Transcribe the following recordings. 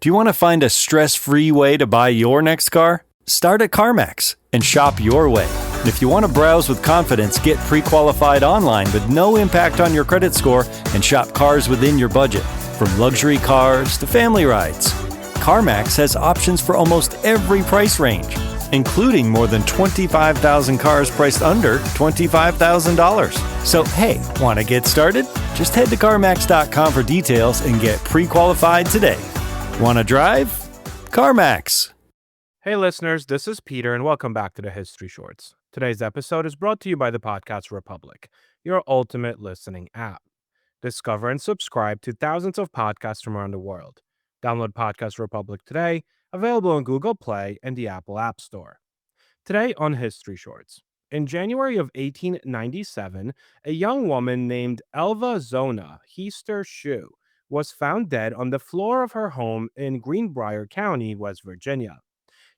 Do you want to find a stress-free way to buy your next car? Start at CarMax and shop your way. And if you want to browse with confidence, get pre-qualified online with no impact on your credit score and shop cars within your budget, from luxury cars to family rides. CarMax has options for almost every price range, including more than 25,000 cars priced under $25,000. So hey, want to get started? Just head to CarMax.com for details and get pre-qualified today. Want to drive? CarMax. Hey listeners, this is Peter and welcome back to the History Shorts. Today's episode is brought to you by the Podcast Republic, your ultimate listening app. Discover and subscribe to thousands of podcasts from around the world. Download Podcast Republic today, available on Google Play and the Apple App Store. Today on History Shorts. In January of 1897, a young woman named Elva Zona Heaster Shue was found dead on the floor of her home in Greenbrier County, West Virginia.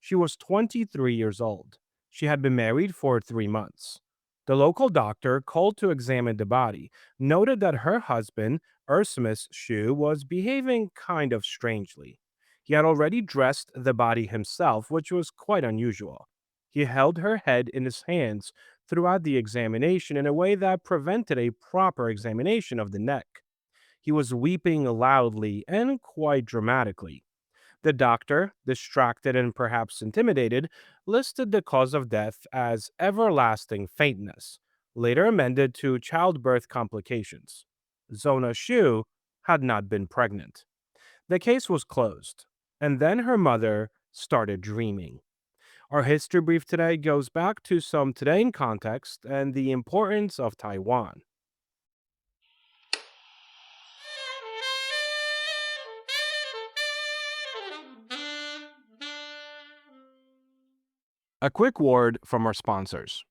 She was 23 years old. She had been married for 3 months. The local doctor, called to examine the body, noted that her husband, Erasmus Shue, was behaving kind of strangely. He had already dressed the body himself, which was quite unusual. He held her head in his hands throughout the examination in a way that prevented a proper examination of the neck. He was weeping loudly and quite dramatically. The doctor, distracted and perhaps intimidated, listed the cause of death as everlasting faintness, later amended to childbirth complications. Zona Shue had not been pregnant. The case was closed, and then her mother started dreaming. Our history brief today goes back to some today in context and the importance of Taiwan. A quick word from our sponsors.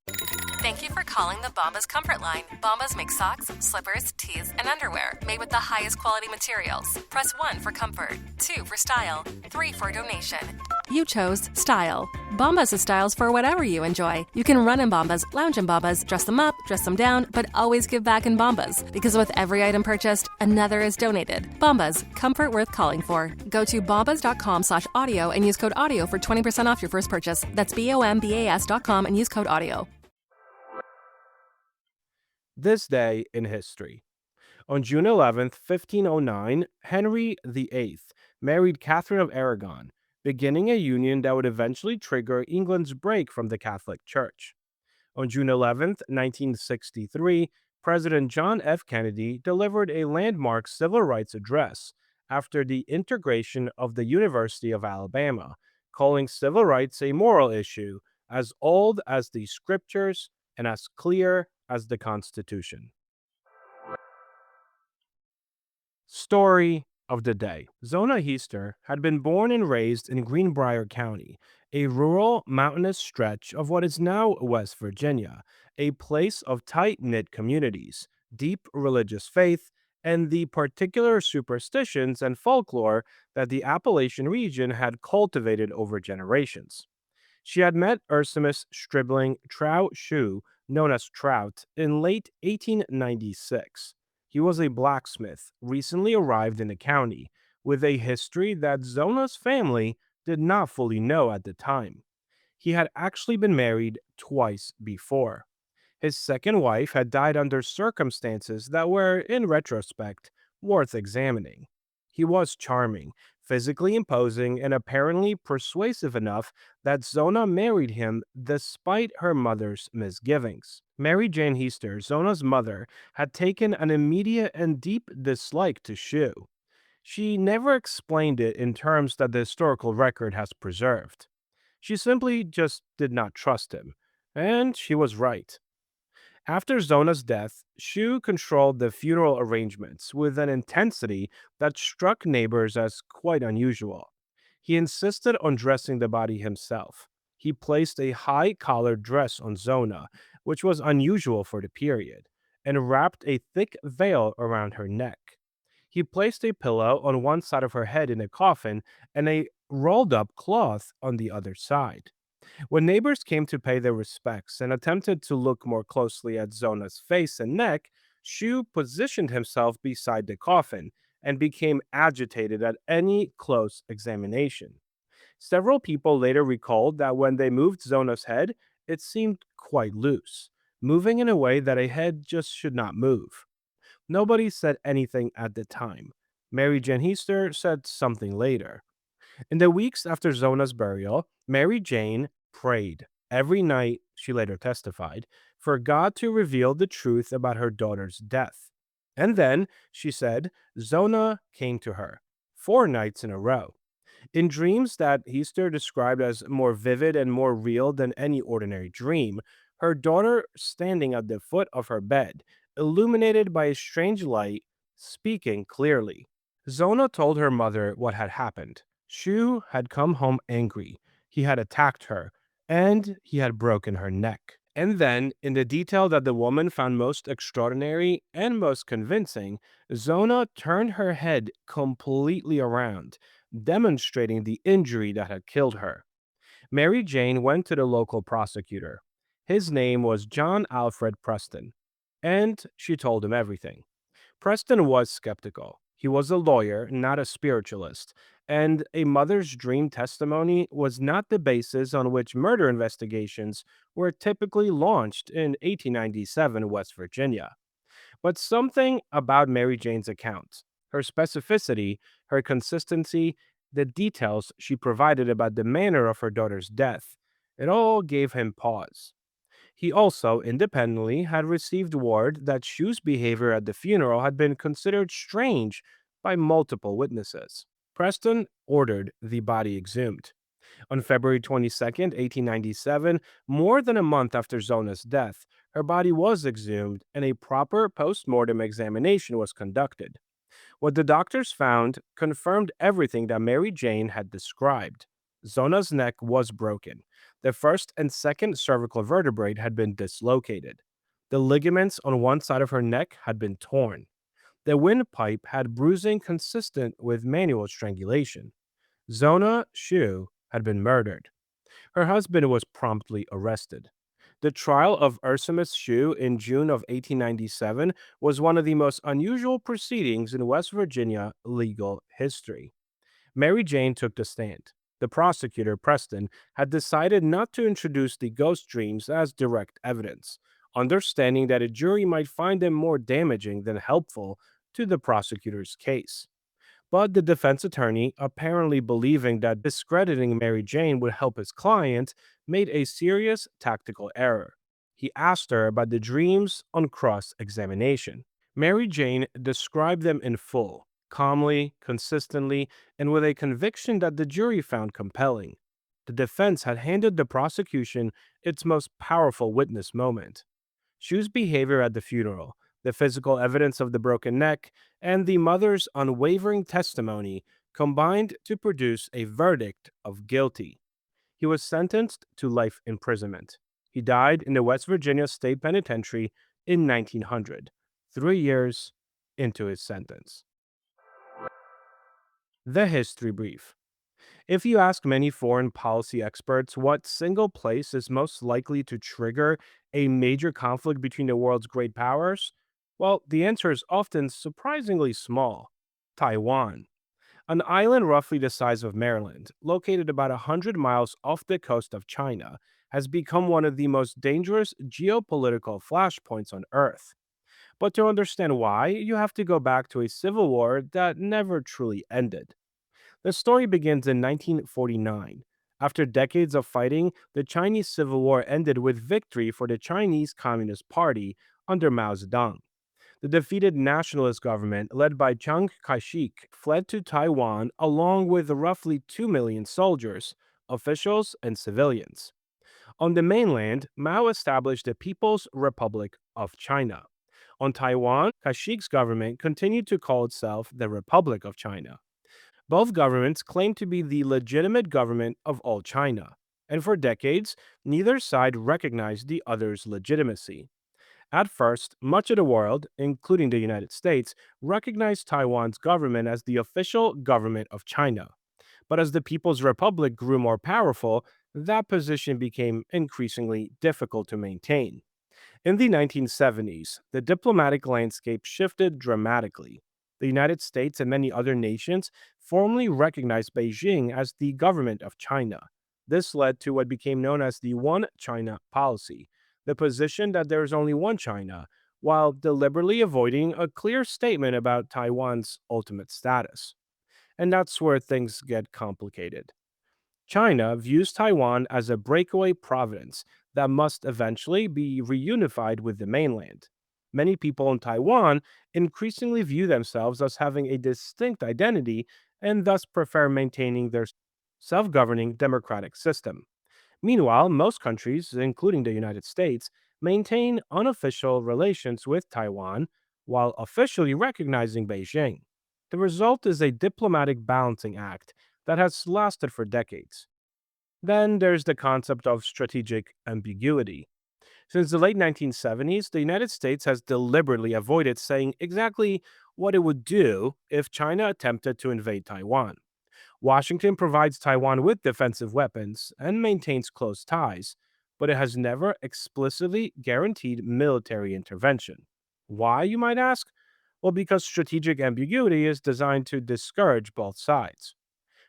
Thank you for calling the Bombas Comfort Line. Bombas make socks, slippers, tees, and underwear made with the highest quality materials. Press 1 for comfort, 2 for style, 3 for donation. You chose style. Bombas has styles for whatever you enjoy. You can run in Bombas, lounge in Bombas, dress them up, dress them down, but always give back in Bombas. Because with every item purchased, another is donated. Bombas, comfort worth calling for. Go to bombas.com/audio and use code AUDIO for 20% off your first purchase. That's BOMBAS.com and use code AUDIO. This day in history. On June 11th, 1509, Henry VIII married Catherine of Aragon, beginning a union that would eventually trigger England's break from the Catholic Church. On June 11th, 1963, President John F. Kennedy delivered a landmark civil rights address after the integration of the University of Alabama, calling civil rights a moral issue as old as the scriptures and as clear as the Constitution. Story of the day. Zona Heaster had been born and raised in Greenbrier County, a rural, mountainous stretch of what is now West Virginia, a place of tight-knit communities, deep religious faith, and the particular superstitions and folklore that the Appalachian region had cultivated over generations. She had met Erasmus Stribbling Trout Shue, known as Trout, in late 1896. He was a blacksmith, recently arrived in the county, with a history that Zona's family did not fully know at the time. He had actually been married twice before. His second wife had died under circumstances that were, in retrospect, worth examining. He was charming, physically imposing, and apparently persuasive enough that Zona married him despite her mother's misgivings. Mary Jane Heaster, Zona's mother, had taken an immediate and deep dislike to Shue. She never explained it in terms that the historical record has preserved. She simply just did not trust him, and she was right. After Zona's death, Shue controlled the funeral arrangements with an intensity that struck neighbors as quite unusual. He insisted on dressing the body himself. He placed a high-collared dress on Zona, which was unusual for the period, and wrapped a thick veil around her neck. He placed a pillow on one side of her head in a coffin and a rolled-up cloth on the other side. When neighbors came to pay their respects and attempted to look more closely at Zona's face and neck, Shue positioned himself beside the coffin and became agitated at any close examination. Several people later recalled that when they moved Zona's head, it seemed quite loose, moving in a way that a head just should not move. Nobody said anything at the time. Mary Jane Heaster said something later. In the weeks after Zona's burial, Mary Jane prayed every night, she later testified, for God to reveal the truth about her daughter's death. And then, she said, Zona came to her 4 nights in a row. In dreams that Heaster described as more vivid and more real than any ordinary dream, her daughter standing at the foot of her bed, illuminated by a strange light, speaking clearly. Zona told her mother what had happened. Shue had come home angry. He had attacked her, and he had broken her neck. And then, in the detail that the woman found most extraordinary and most convincing, Zona turned her head completely around, demonstrating the injury that had killed her. Mary Jane went to the local prosecutor. His name was John Alfred Preston, and she told him everything. Preston was skeptical. He was a lawyer, not a spiritualist, and a mother's dream testimony was not the basis on which murder investigations were typically launched in 1897 West Virginia. But something about Mary Jane's account, her specificity, her consistency, the details she provided about the manner of her daughter's death, it all gave him pause. He also, independently, had received word that Shue's behavior at the funeral had been considered strange by multiple witnesses. Preston ordered the body exhumed. On February 22nd, 1897, more than a month after Zona's death, her body was exhumed and a proper post-mortem examination was conducted. What the doctors found confirmed everything that Mary Jane had described. Zona's neck was broken. The first and second cervical vertebrae had been dislocated. The ligaments on one side of her neck had been torn. The windpipe had bruising consistent with manual strangulation. Zona Shue had been murdered. Her husband was promptly arrested. The trial of Erasmus Stribbling in June of 1897 was one of the most unusual proceedings in West Virginia legal history. Mary Jane took the stand. The prosecutor, Preston, had decided not to introduce the ghost dreams as direct evidence, understanding that a jury might find them more damaging than helpful to the prosecutor's case. But the defense attorney, apparently believing that discrediting Mary Jane would help his client, made a serious tactical error. He asked her about the dreams on cross examination. Mary Jane described them in full, calmly, consistently, and with a conviction that the jury found compelling. The defense had handed the prosecution its most powerful witness moment. Shue's behavior at the funeral, the physical evidence of the broken neck, and the mother's unwavering testimony combined to produce a verdict of guilty. He was sentenced to life imprisonment. He died in the West Virginia State Penitentiary in 1900, 3 years into his sentence. The History Brief. If you ask many foreign policy experts what single place is most likely to trigger a major conflict between the world's great powers, well, the answer is often surprisingly small: Taiwan. An island roughly the size of Maryland, located about 100 miles off the coast of China, has become one of the most dangerous geopolitical flashpoints on Earth. But to understand why, you have to go back to a civil war that never truly ended. The story begins in 1949. After decades of fighting, the Chinese Civil War ended with victory for the Chinese Communist Party under Mao Zedong. The defeated nationalist government, led by Chiang Kai-shek, fled to Taiwan along with roughly 2 million soldiers, officials, and civilians. On the mainland, Mao established the People's Republic of China. On Taiwan, Kai-shek's government continued to call itself the Republic of China. Both governments claimed to be the legitimate government of all China, and for decades, neither side recognized the other's legitimacy. At first, much of the world, including the United States, recognized Taiwan's government as the official government of China. But as the People's Republic grew more powerful, that position became increasingly difficult to maintain. In the 1970s, the diplomatic landscape shifted dramatically. The United States and many other nations formally recognized Beijing as the government of China. This led to what became known as the One China policy, the position that there is only one China, while deliberately avoiding a clear statement about Taiwan's ultimate status. And that's where things get complicated. China views Taiwan as a breakaway province that must eventually be reunified with the mainland. Many people in Taiwan increasingly view themselves as having a distinct identity and thus prefer maintaining their self governing democratic system. Meanwhile, most countries, including the United States, maintain unofficial relations with Taiwan while officially recognizing Beijing. The result is a diplomatic balancing act that has lasted for decades. Then there's the concept of strategic ambiguity. Since the late 1970s, the United States has deliberately avoided saying exactly what it would do if China attempted to invade Taiwan. Washington provides Taiwan with defensive weapons and maintains close ties, but it has never explicitly guaranteed military intervention. Why, you might ask? Well, because strategic ambiguity is designed to discourage both sides.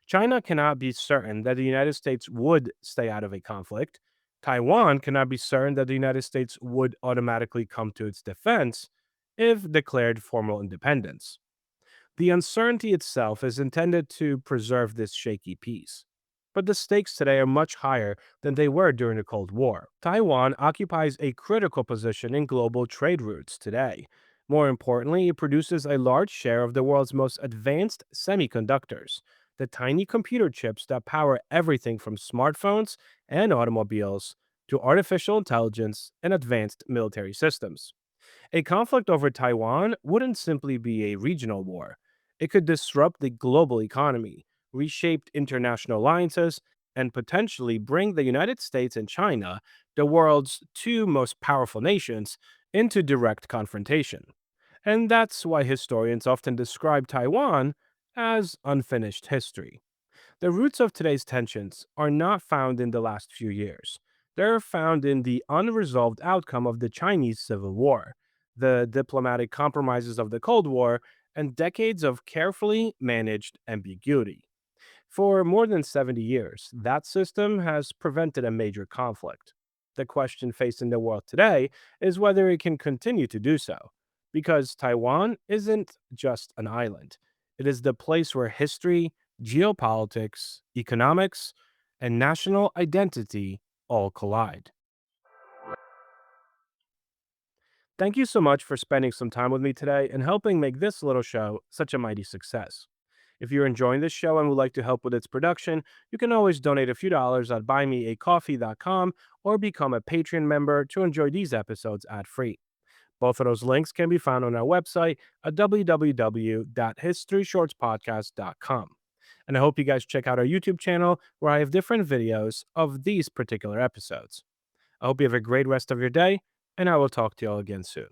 China cannot be certain that the United States would stay out of a conflict. Taiwan cannot be certain that the United States would automatically come to its defense if declared formal independence. The uncertainty itself is intended to preserve this shaky peace. But the stakes today are much higher than they were during the Cold War. Taiwan occupies a critical position in global trade routes today. More importantly, it produces a large share of the world's most advanced semiconductors, the tiny computer chips that power everything from smartphones and automobiles to artificial intelligence and advanced military systems. A conflict over Taiwan wouldn't simply be a regional war. It could disrupt the global economy, reshape international alliances, and potentially bring the United States and China, the world's two most powerful nations, into direct confrontation. And that's why historians often describe Taiwan as unfinished history. The roots of today's tensions are not found in the last few years. They're found in the unresolved outcome of the Chinese Civil War, the diplomatic compromises of the Cold War, and decades of carefully managed ambiguity. For more than 70 years, that system has prevented a major conflict. The question facing the world today is whether it can continue to do so, because Taiwan isn't just an island. It is the place where history, geopolitics, economics, and national identity all collide. Thank you so much for spending some time with me today and helping make this little show such a mighty success. If you're enjoying this show and would like to help with its production, you can always donate a few dollars at buymeacoffee.com or become a Patreon member to enjoy these episodes ad-free. Both of those links can be found on our website at www.historyshortspodcast.com. And I hope you guys check out our YouTube channel where I have different videos of these particular episodes. I hope you have a great rest of your day, and I will talk to you all again soon.